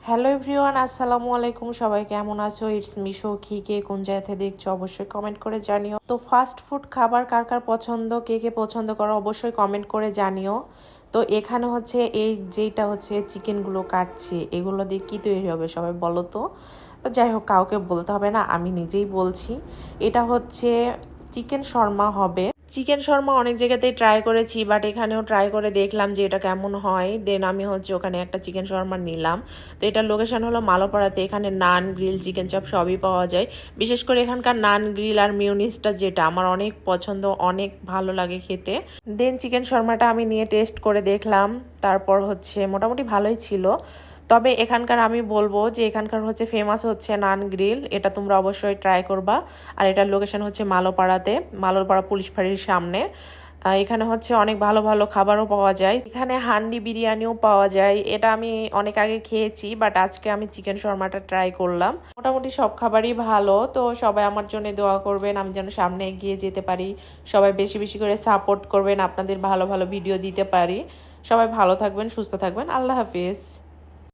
Hello everyone, আসসালামু আলাইকুম। সবাই কেমন আছো? ইটস মি সৌখী। কে কোন জায়গা থেকে দেখছো অবশ্যই কমেন্ট করে জানিও। তো ফাস্ট ফুড খাবার কার কার পছন্দ, কে কে পছন্দ করো অবশ্যই কমেন্ট করে জানিও। তো এখানে হচ্ছে যেটা হচ্ছে চিকেনগুলো কাটছে, এগুলো দিয়ে কী তৈরি হবে সবাই বলো তো। তো যাই হোক, কাউকে বলতে হবে না, আমি নিজেই বলছি। এটা হচ্ছে চিকেন শর্মা হবে। চিকেন শর্মা অনেক জায়গাতেই ট্রাই করেছি, বাট এখানেও ট্রাই করে দেখলাম যে এটা কেমন হয়। দেন আমি হচ্ছে ওখানে একটা চিকেন শর্মা নিলাম। তো এটার লোকেশন হলো মালোপাড়াতে। এখানে নান, গ্রিল, চিকেন চাপ সবই পাওয়া যায়। বিশেষ করে এখানকার নান, গ্রিল আর মিউনিসটা যেটা আমার অনেক পছন্দ, অনেক ভালো লাগে খেতে। দেন চিকেন শর্মাটা আমি নিয়ে টেস্ট করে দেখলাম। তারপর হচ্ছে মোটামুটি ভালোই ছিল। তবে এখানকার আমি বলবো যে এখানকার হচ্ছে ফেমাস হচ্ছে নান গ্রিল, এটা তোমরা অবশ্যই ট্রাই করবা। আর এটার লোকেশন হচ্ছে মালোপাড়াতে, মালোপাড়া পুলিশ ফাঁড়ির সামনে। এখানে হচ্ছে অনেক ভালো ভালো খাবারও পাওয়া যায়। এখানে হান্ডি বিরিয়ানিও পাওয়া যায়। এটা আমি অনেক আগে খেয়েছি, বাট আজকে আমি চিকেন শর্মাটা ট্রাই করলাম। মোটামুটি সব খাবারই ভালো। তো সবাই আমার জন্য দোয়া করবেন, আমি যেন সামনে এগিয়ে যেতে পারি। সবাই বেশি বেশি করে সাপোর্ট করবেন, আপনাদের ভালো ভালো ভিডিও দিতে পারি। সবাই ভালো থাকবেন, সুস্থ থাকবেন। আল্লাহ হাফিজ।